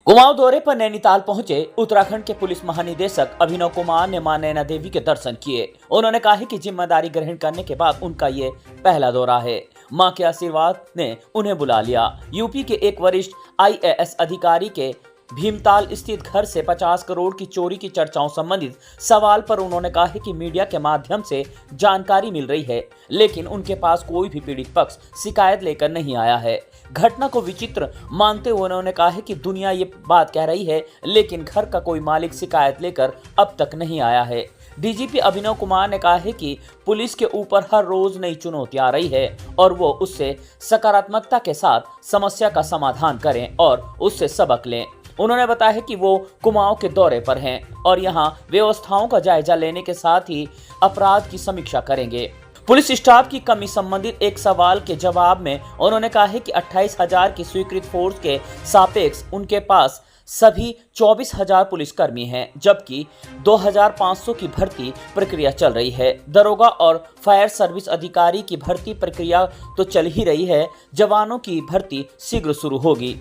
कुमाऊं दौरे पर नैनीताल पहुंचे उत्तराखंड के पुलिस महानिदेशक अभिनव कुमार ने मां नैना देवी के दर्शन किए। उन्होंने कहा है कि जिम्मेदारी ग्रहण करने के बाद उनका ये पहला दौरा है। मां के आशीर्वाद ने उन्हें बुला लिया। यूपी के एक वरिष्ठ आईएएस अधिकारी के भीमताल स्थित घर से 50 करोड़ की चोरी की चर्चाओं संबंधित सवाल पर उन्होंने कहा है कि मीडिया के माध्यम से जानकारी मिल रही है, लेकिन उनके पास कोई भी पीड़ित पक्ष शिकायत लेकर नहीं आया है। घटना को विचित्र मानते हुए उन्होंने कहा है कि दुनिया ये बात कह रही है, लेकिन घर का कोई मालिक शिकायत लेकर अब तक नहीं आया है। डीजीपी अभिनव कुमार ने कहा है कि पुलिस के ऊपर हर रोज नई चुनौती आ रही है और वो उससे सकारात्मकता के साथ समस्या का समाधान करें और उससे सबक लें। उन्होंने बताया कि वो कुमाऊं के दौरे पर हैं और यहां व्यवस्थाओं का जायजा लेने के साथ ही अपराध की समीक्षा करेंगे। पुलिस स्टाफ की कमी संबंधित एक सवाल के जवाब में उन्होंने कहा है कि 28,000 की स्वीकृत फोर्स के सापेक्ष उनके पास सभी 24,000 पुलिसकर्मी हैं, जबकि 2,500 की भर्ती प्रक्रिया चल रही है। दरोगा और फायर सर्विस अधिकारी की भर्ती प्रक्रिया तो चल ही रही है, जवानों की भर्ती शीघ्र शुरू होगी।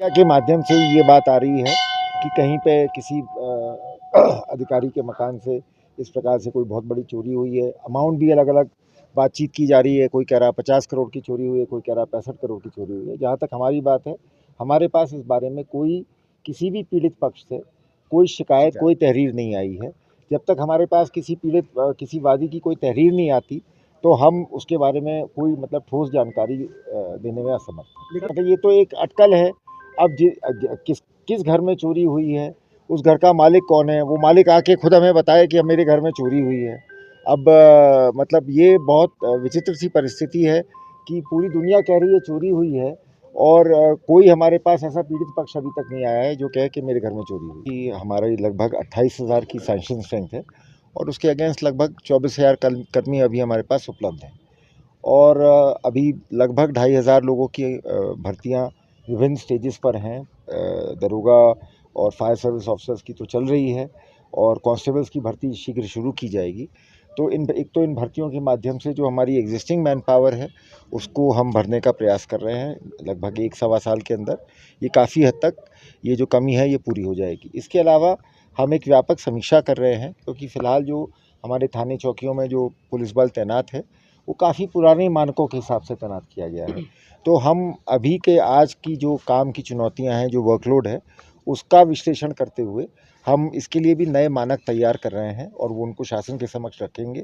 के माध्यम से ये बात आ रही है कि कहीं पे किसी अधिकारी के मकान से इस प्रकार से कोई बहुत बड़ी चोरी हुई है। अमाउंट भी अलग अलग बातचीत की जा रही है। कोई कह रहा 50 करोड़ की चोरी हुई है, कोई कह रहा 65 करोड़ की चोरी हुई है। जहाँ तक हमारी बात है, हमारे पास इस बारे में कोई किसी भी पीड़ित पक्ष से कोई शिकायत, कोई तहरीर नहीं आई है। जब तक हमारे पास किसी वादी की कोई तहरीर नहीं आती तो हम उसके बारे में कोई ठोस जानकारी देने में असमर्थ हैं। ये तो एक अटकल है। अब किस घर में चोरी हुई है, उस घर का मालिक कौन है, वो मालिक आके खुद हमें बताए कि अब मेरे घर में चोरी हुई है। अब ये बहुत विचित्र सी परिस्थिति है कि पूरी दुनिया कह रही है चोरी हुई है और कोई हमारे पास ऐसा पीड़ित पक्ष अभी तक नहीं आया है जो कहे कि मेरे घर में चोरी हुई। हमारी लगभग 28,000 की सैंक्शन स्ट्रेंथ है और उसके अगेंस्ट लगभग 24,000 कर्मी अभी हमारे पास उपलब्ध हैं और अभी लगभग 2,500 लोगों की भर्तियाँ विभिन्न स्टेजेस पर हैं। दरोगा और फायर सर्विस ऑफिसर्स की तो चल रही है और कांस्टेबल्स की भर्ती शीघ्र शुरू की जाएगी। तो इन भर्तियों के माध्यम से जो हमारी एग्जिस्टिंग मैन पावर है उसको हम भरने का प्रयास कर रहे हैं। लगभग 1-1.25 साल के अंदर ये काफ़ी हद तक ये जो कमी है ये पूरी हो जाएगी। इसके अलावा हम एक व्यापक समीक्षा कर रहे हैं क्योंकि फ़िलहाल जो हमारे थाने चौकियों में जो पुलिस बल तैनात है वो काफ़ी पुराने मानकों के हिसाब से तैनात किया गया है। तो हम अभी के आज की जो काम की चुनौतियां हैं, जो वर्कलोड है, उसका विश्लेषण करते हुए हम इसके लिए भी नए मानक तैयार कर रहे हैं और वो उनको शासन के समक्ष रखेंगे।